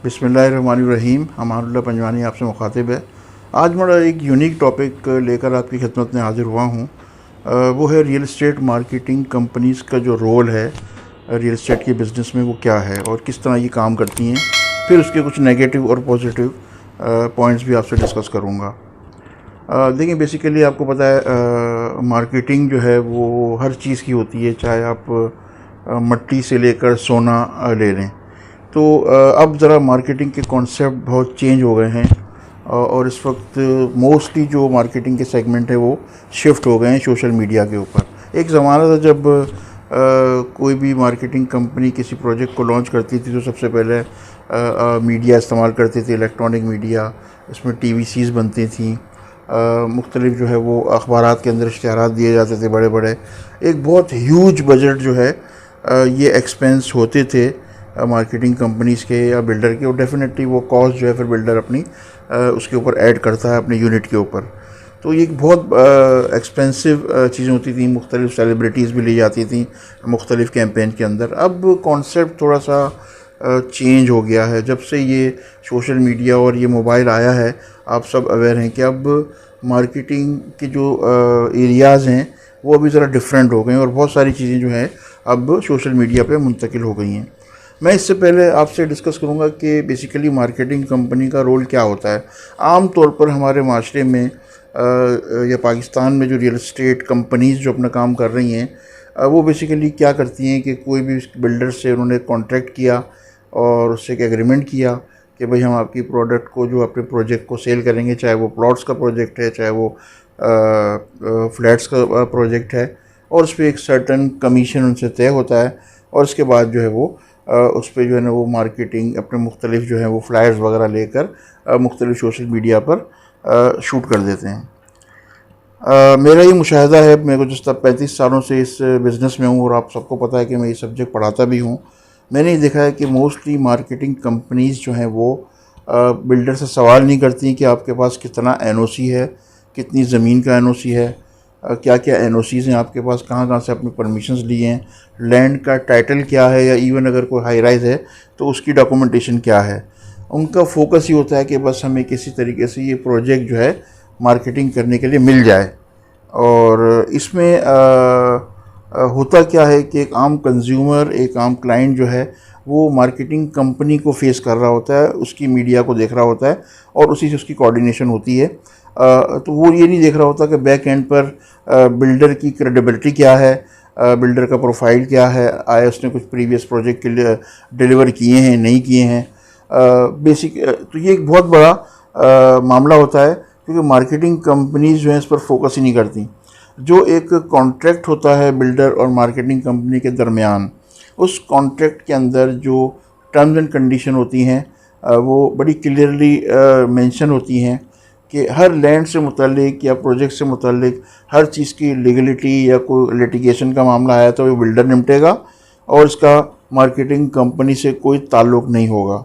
बिस्मिल्लाहिर्रहमानिर्रहीम। हमारुल्लाह पंजवानी आपसे मुखातिब है। आज मैं एक यूनिक टॉपिक लेकर आपकी खिदमत में हाज़िर हुआ हूँ। वो है रियल इस्टेट मार्केटिंग कंपनीज़ का जो रोल है रियल इस्टेट के बिज़नेस में, वो क्या है और किस तरह ये काम करती हैं। फिर उसके कुछ नेगेटिव और पॉजिटिव पॉइंट्स भी आपसे डिस्कस करूँगा। देखिए, बेसिकली आपको पता है मार्केटिंग जो है वो हर चीज़ की होती है, चाहे आप मट्टी से लेकर सोना ले लें। तो अब ज़रा मार्केटिंग के कॉन्सेप्ट बहुत चेंज हो गए हैं और इस वक्त मोस्टली जो मार्केटिंग के सेगमेंट है वो शिफ्ट हो गए हैं सोशल मीडिया के ऊपर। एक ज़माना था जब कोई भी मार्केटिंग कंपनी किसी प्रोजेक्ट को लॉन्च करती थी तो सबसे पहले मीडिया इस्तेमाल करती थी, इलेक्ट्रॉनिक मीडिया। इसमें TVCs बनती थी, मुख्तलिफ जो है वो अखबारात के अंदर इश्तिहारात दिए जाते थे बड़े बड़े। एक बहुत ह्यूज बजट जो है ये एक्सपेंस होते थे मार्केटिंग कंपनीज़ के या बिल्डर के, और डेफिनेटली वो कॉस्ट जो है फिर बिल्डर अपनी उसके ऊपर ऐड करता है अपने यूनिट के ऊपर। तो ये एक बहुत एक्सपेंसिव चीज़ें होती थी। मुख्तलिफ सेलिब्रिटीज़ भी ली जाती थी मुख्तलिफ कैंपेन के अंदर। अब कॉन्सेप्ट थोड़ा सा चेंज हो गया है जब से ये सोशल मीडिया और ये मोबाइल आया है। आप सब अवेयर हैं कि अब मार्केटिंग के जो एरियाज़ हैं वो अभी ज़रा डिफरेंट हो गए हैं और बहुत सारी चीज़ें जो हैं अब सोशल मीडिया पे मुंतकिल हो गई हैं। मैं इससे पहले आपसे डिस्कस करूंगा कि बेसिकली मार्केटिंग कंपनी का रोल क्या होता है। आम तौर पर हमारे माशरे में या पाकिस्तान में जो रियल इस्टेट कंपनीज़ जो अपना काम कर रही हैं वो बेसिकली क्या करती हैं कि कोई भी बिल्डर से उन्होंने कॉन्ट्रैक्ट किया और उससे एक एग्रीमेंट किया कि भाई हम आपकी प्रोडक्ट को, जो अपने प्रोजेक्ट को सेल करेंगे, चाहे वो प्लॉट्स का प्रोजेक्ट है, चाहे वो फ्लैट्स का प्रोजेक्ट है, और उस पर एक सर्टन कमीशन उनसे तय होता है। और उसके बाद जो है वो उस पर जो है ना वो मार्केटिंग अपने मुख्तलिफ जो है वो फ्लायर्स वगैरह लेकर मुख्तलिफ सोशल मीडिया पर शूट कर देते हैं। मेरा ये मुशाहिदा है, मेरे को जिस तरह 35 सालों से इस बिज़नेस में हूँ और आप सबको पता है कि मैं ये सब्जेक्ट पढ़ाता भी हूँ। मैंने ये देखा है कि मोस्टली मार्केटिंग कंपनीज़ जो हैं वो बिल्डर से सवाल नहीं करती कि आपके पास कितना NOC है, कितनी ज़मीन का NOC है, क्या क्या NOCs हैं आपके पास, कहाँ कहाँ से आपने परमिशंस लिए हैं, लैंड का टाइटल क्या है, या इवन अगर कोई हाई राइज है तो उसकी डॉक्यूमेंटेशन क्या है। उनका फोकस ही होता है कि बस हमें किसी तरीके से ये प्रोजेक्ट जो है मार्केटिंग करने के लिए मिल जाए। और इसमें होता क्या है कि एक आम कंज्यूमर, एक आम क्लाइंट जो है वो मार्केटिंग कंपनी को फेस कर रहा होता है, उसकी मीडिया को देख रहा होता है और उसी से उसकी कोऑर्डिनेशन होती है। तो वो ये नहीं देख रहा होता कि बैक एंड पर बिल्डर की क्रेडिबिलिटी क्या है, बिल्डर का प्रोफाइल क्या है, आया उसने कुछ प्रीवियस प्रोजेक्ट के लिए डिलीवर किए हैं, नहीं किए हैं। तो ये एक बहुत बड़ा मामला होता है क्योंकि मार्केटिंग कंपनीज जो हैं इस पर फोकस ही नहीं करती। जो एक कॉन्ट्रैक्ट होता है बिल्डर और मार्केटिंग कंपनी के दरमियान, उस कॉन्ट्रैक्ट के अंदर जो टर्म्स एंड कंडीशन होती हैं वो बड़ी क्लियरली मेंशन होती हैं कि हर लैंड से मुतालिक या प्रोजेक्ट से मुतालिक हर चीज़ की लीगलिटी या कोई लिटिगेशन का मामला आया तो वो बिल्डर निपटेगा और इसका मार्केटिंग कंपनी से कोई ताल्लुक़ नहीं होगा।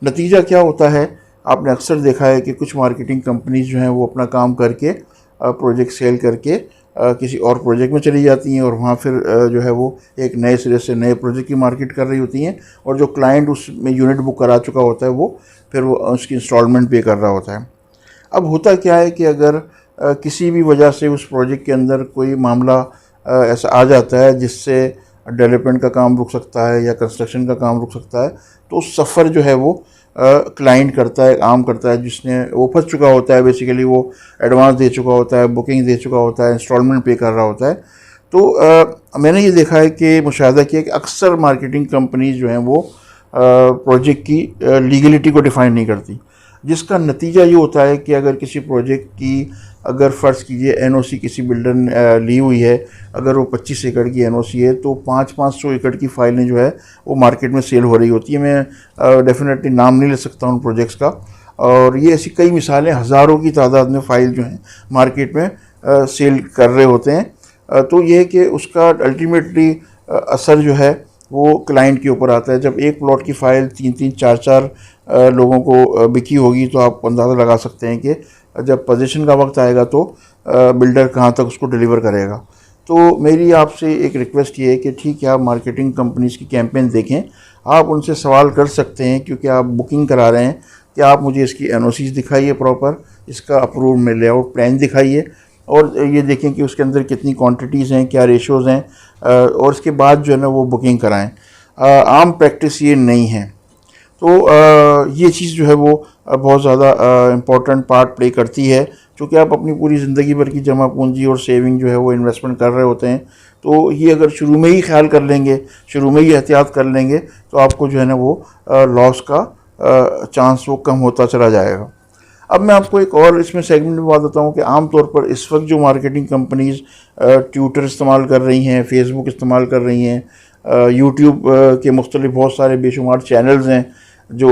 नतीजा क्या होता है, आपने अक्सर देखा है कि कुछ मार्केटिंग कंपनीज जो हैं वो अपना काम करके प्रोजेक्ट सेल करके किसी और प्रोजेक्ट में चली जाती हैं और वहाँ फिर जो है वो एक नए सिरे से नए प्रोजेक्ट की मार्केट कर रही होती हैं, और जो क्लाइंट उसमें यूनिट बुक करा चुका होता है वो फिर वो उसकी इंस्टॉलमेंट पे कर रहा होता है। अब होता क्या है कि अगर किसी भी वजह से उस प्रोजेक्ट के अंदर कोई मामला ऐसा आ जाता है जिससे डेवलपमेंट का काम रुक सकता है या कंस्ट्रक्शन का काम रुक सकता है, तो सफ़र जो है वो क्लाइंट करता है, आम करता है, जिसने वो फंस चुका होता है। बेसिकली वो एडवांस दे चुका होता है, बुकिंग दे चुका होता है, इंस्टॉलमेंट पे कर रहा होता है। तो मैंने ये देखा है कि मुशाहिदा किया कि अक्सर मार्केटिंग कंपनीज जो हैं वो प्रोजेक्ट की लीगलिटी को डिफ़ाइन नहीं करती, जिसका नतीजा ये होता है कि अगर किसी प्रोजेक्ट की, अगर फ़र्ज़ कीजिए NOC किसी बिल्डर ने ली हुई है, अगर वो 25 एकड़ की NOC है तो 500 एकड़ की फ़ाइलें जो है वो मार्केट में सेल हो रही होती है। मैं डेफिनेटली नाम नहीं ले सकता उन प्रोजेक्ट्स का, और ये ऐसी कई मिसालें, हज़ारों की तादाद में फ़ाइल जो हैं मार्केट में सेल कर रहे होते हैं। तो ये है कि उसका अल्टीमेटली असर जो है वो क्लाइंट के ऊपर आता है। जब एक प्लॉट की फ़ाइल 3-3, 4-4 लोगों को बिकी होगी तो आप अंदाज़ा लगा सकते हैं कि जब पोजीशन का वक्त आएगा तो बिल्डर कहाँ तक उसको डिलीवर करेगा। तो मेरी आपसे एक रिक्वेस्ट ये है कि ठीक है, आप मार्केटिंग कंपनीज़ की कैंपेन देखें, आप उनसे सवाल कर सकते हैं, क्योंकि आप बुकिंग करा रहे हैं कि आप मुझे इसकी एनओसीज दिखाइए प्रॉपर, इसका अप्रूव में लेआउट प्लान दिखाइए, और ये देखें कि उसके अंदर कितनी क्वांटिटीज़ हैं, क्या रेशोज़ हैं, और उसके बाद जो है ना वो बुकिंग कराएं। आम प्रैक्टिस ये नहीं है। तो ये चीज़ जो है वो बहुत ज़्यादा इम्पोर्टेंट पार्ट प्ले करती है, क्योंकि आप अपनी पूरी ज़िंदगी भर की जमा पूंजी और सेविंग जो है वो इन्वेस्टमेंट कर रहे होते हैं। तो ये अगर शुरू में ही ख्याल कर लेंगे, शुरू में ही एहतियात कर लेंगे, तो आपको जो है ना वो लॉस का चांस वो कम होता चला जाएगा। अब मैं आपको एक और इसमें सेगमेंट में बात देता हूँ कि आमतौर पर इस वक्त जो मार्केटिंग कंपनीज़ ट्विटर इस्तेमाल कर रही हैं, फेसबुक इस्तेमाल कर रही हैं, यूट्यूब के मुख्तलिफ बहुत सारे बेशुमार चैनल्स हैं जो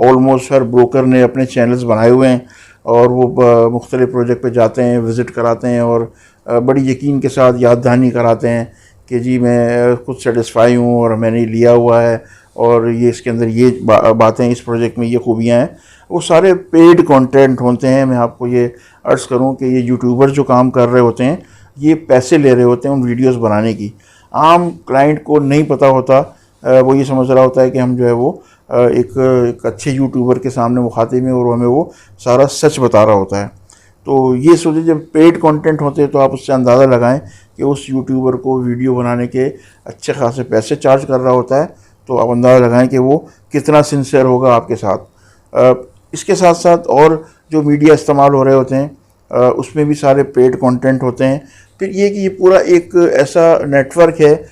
ऑलमोस्ट हर ब्रोकर ने अपने चैनल्स बनाए हुए हैं, और वो मुख्तलिफ प्रोजेक्ट पे जाते हैं, विज़िट कराते हैं, और बड़ी यकीन के साथ याद दहानी कराते हैं कि जी मैं खुद सेटिस्फाई हूँ और मैंने लिया हुआ है, और ये इसके अंदर ये बातें, इस प्रोजेक्ट में ये खूबियाँ हैं। वो सारे पेड कंटेंट होते हैं। मैं आपको ये अर्ज़ करूं कि ये यूट्यूबर जो काम कर रहे होते हैं, ये पैसे ले रहे होते हैं उन वीडियोस बनाने की। आम क्लाइंट को नहीं पता होता, वो ये समझ रहा होता है कि हम जो है वो एक अच्छे यूट्यूबर के सामने मुखातिब हैं और हमें वो सारा सच बता रहा होता है। तो ये सोचिए, जब पेड कंटेंट होते हैं तो आप उससे अंदाज़ा लगाएं कि उस यूट्यूबर को वीडियो बनाने के अच्छे खासे पैसे चार्ज कर रहा होता है, तो आप अंदाज़ा लगाएं कि वो कितना सिंसियर होगा आपके साथ। इसके साथ साथ और जो मीडिया इस्तेमाल हो रहे होते हैं उसमें भी सारे पेड कंटेंट होते हैं। फिर ये कि ये पूरा एक ऐसा नेटवर्क है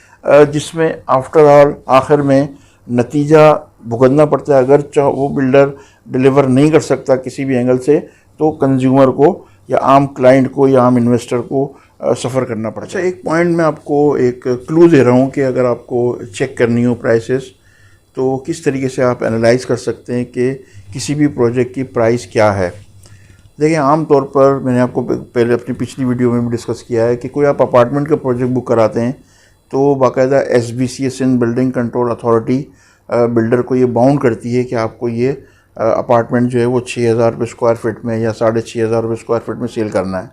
जिसमें आफ्टर ऑल आखिर में नतीजा भुगतना पड़ता है। अगर वो बिल्डर डिलीवर नहीं कर सकता किसी भी एंगल से, तो कंज्यूमर को या आम क्लाइंट को या आम इन्वेस्टर को सफ़र करना पड़ता है। अच्छा, एक पॉइंट मैं आपको एक क्लू दे रहा हूँ कि अगर आपको चेक करनी हो प्राइसेस, तो किस तरीके से आप एनालाइज कर सकते हैं कि किसी भी प्रोजेक्ट की प्राइस क्या है। देखिए, आम तौर पर मैंने आपको पहले अपनी पिछली वीडियो में भी डिस्कस किया है कि कोई आप अपार्टमेंट का प्रोजेक्ट बुक कराते हैं तो बाकायदा SBC Sindh building control authority builder को ये बाउंड करती है कि आपको ये अपार्टमेंट जो है वो 6,000 रुपये स्क्वायर फीट में या 6,500 रुपये स्क्वायर फीट में सेल करना है।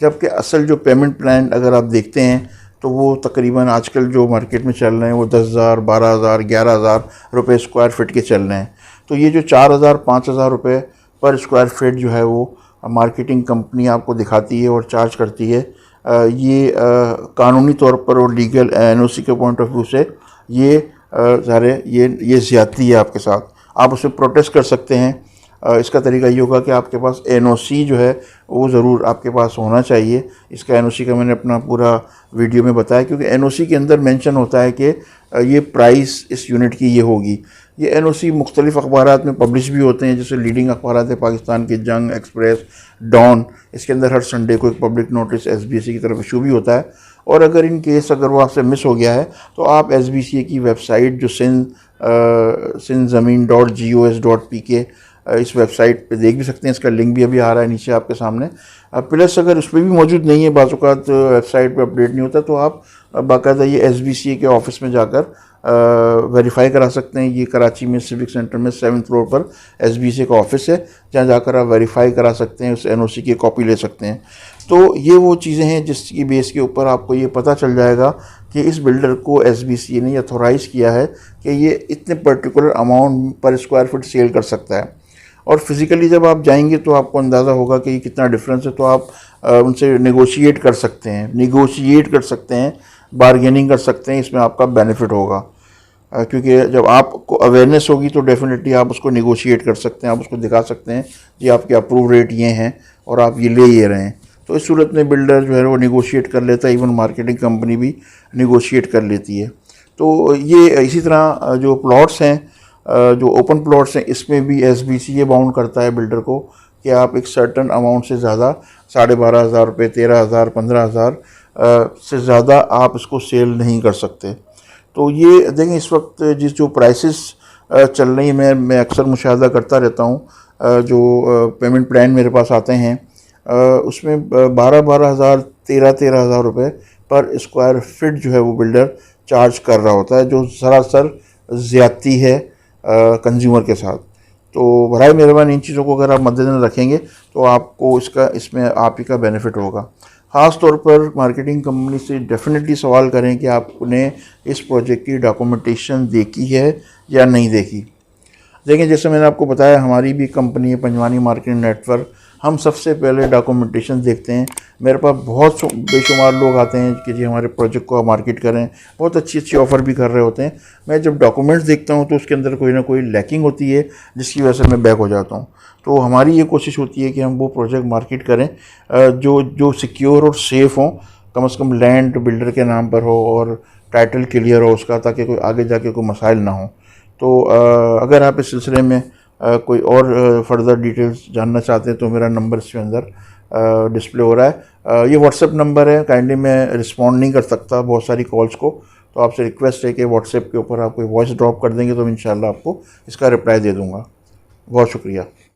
जबकि असल जो पेमेंट प्लान अगर आप देखते हैं तो वो तकरीबन आजकल जो मार्केट में चल रहे हैं वो 10,000, 12,000, 11,000 रुपये स्क्वायर फीट के चल रहे हैं। तो ये जो 4,000, 5,000 रुपये पर स्क्वायर फीट जो है वो मार्केटिंग कंपनी आपको दिखाती है और चार्ज करती है, ये कानूनी तौर पर और लीगल NOC के पॉइंट ऑफ व्यू से ये सारे ये ज़्यादती है आपके साथ। आप उसे प्रोटेस्ट कर सकते हैं। इसका तरीका ये होगा कि आपके पास NOC जो है वो ज़रूर आपके पास होना चाहिए। इसका NOC का मैंने अपना पूरा वीडियो में बताया, क्योंकि NOC के अंदर मेंशन होता है कि ये प्राइस इस यूनिट की ये होगी। ये NOC मुख्तलिफ़ अखबारात में पब्लिश भी होते हैं, जैसे लीडिंग अखबारात है पाकिस्तान के जंग, एक्सप्रेस, डॉन। इसके अंदर हर संडे को एक पब्लिक नोटिस SBC की तरफ इशू भी होता है। और अगर इन केस अगर वो आपसे मिस हो गया है तो आप SBC की वेबसाइट जो sindhzamin.gos.pk इस वेबसाइट पे देख भी सकते हैं। इसका लिंक भी अभी आ रहा है नीचे आपके सामने। प्लस अगर उस पर भी मौजूद नहीं है, बाज़ औक़ात वेबसाइट पे अपडेट नहीं होता, तो आप बाकायदा ये SBC के ऑफिस में जाकर वेरीफाई करा सकते हैं। ये कराची में सिविक सेंटर में 7th फ्लोर पर SBC का ऑफिस है, जहाँ जाकर आप वेरीफाई करा सकते हैं, उस NOC की कॉपी ले सकते हैं। तो ये वो चीज़ें हैं जिसकी बेस के ऊपर आपको ये पता चल जाएगा कि इस बिल्डर को SBC ने अथोराइज़ किया है कि ये इतने पर्टिकुलर अमाउंट पर स्क्वायर फीट सेल कर सकता है। और फिज़िकली जब आप जाएंगे तो आपको अंदाज़ा होगा कि कितना डिफरेंस है, तो आप उनसे नेगोशिएट कर सकते हैं, बारगेनिंग कर सकते हैं। इसमें आपका बेनिफिट होगा, क्योंकि जब आपको अवेयरनेस होगी तो डेफिनेटली आप उसको नेगोशिएट कर सकते हैं, आप उसको दिखा सकते हैं कि आपके अप्रूव रेट ये हैं और आप ये ले ये रहे हैं। तो इस सूरत में बिल्डर जो है वो नेगोशिएट कर लेता है, इवन मार्केटिंग कंपनी भी नेगोशिएट कर लेती है। तो ये इसी तरह जो प्लॉट्स हैं, जो ओपन प्लॉट्स हैं, इसमें भी SBC ये बाउंड करता है बिल्डर को कि आप एक सर्टन अमाउंट से ज़्यादा 12,500 रुपये, 13,000, 15,000 से ज़्यादा आप इसको सेल नहीं कर सकते। तो ये देखें, इस वक्त जो प्राइसेस चल रही हैं, मैं अक्सर मुशाहिदा करता रहता हूँ, जो पेमेंट प्लान मेरे पास आते हैं उसमें 12,000, 13,000 रुपये पर स्क्वायर फीट जो है वो बिल्डर चार्ज कर रहा होता है, जो सरासर ज़्यादती है कंज्यूमर के साथ। तो बराए मेहरबानी इन चीज़ों को अगर आप मद्देनज़र रखेंगे तो आपको इसमें आप ही का बेनिफिट होगा। ख़ास तौर पर मार्केटिंग कंपनी से डेफिनेटली सवाल करें कि आपने इस प्रोजेक्ट की डॉक्यूमेंटेशन देखी है या नहीं देखी। देखिए, जैसे मैंने आपको बताया, हमारी भी कंपनी है पंजवानी मार्केटिंग नेटवर्क। हम सबसे पहले डॉक्यूमेंटेशन देखते हैं। मेरे पास बहुत बेशुमार लोग आते हैं कि जी हमारे प्रोजेक्ट को आप मार्केट करें, बहुत अच्छी अच्छी ऑफ़र भी कर रहे होते हैं। मैं जब डॉक्यूमेंट्स देखता हूं तो उसके अंदर कोई ना कोई लैकिंग होती है, जिसकी वजह से मैं बैक हो जाता हूं। तो हमारी ये कोशिश होती है कि हम वो प्रोजेक्ट मार्केट करें जो जो सिक्योर और सेफ़ हों, कम से कम लैंड बिल्डर के नाम पर हो और टाइटल क्लियर हो उसका, ताकि कोई आगे जाके कोई मसाइल ना हो। तो अगर आप इस सिलसिले में कोई और फर्दर डिटेल्स जानना चाहते हैं तो मेरा नंबर इसके अंदर डिस्प्ले हो रहा है। ये व्हाट्सएप नंबर है। काइंडली मैं रिस्पॉन्ड नहीं कर सकता बहुत सारी कॉल्स को, तो आपसे रिक्वेस्ट है कि व्हाट्सएप के ऊपर आप कोई वॉइस ड्रॉप कर देंगे तो इंशाल्लाह आपको इसका रिप्लाई दे दूँगा। बहुत शुक्रिया।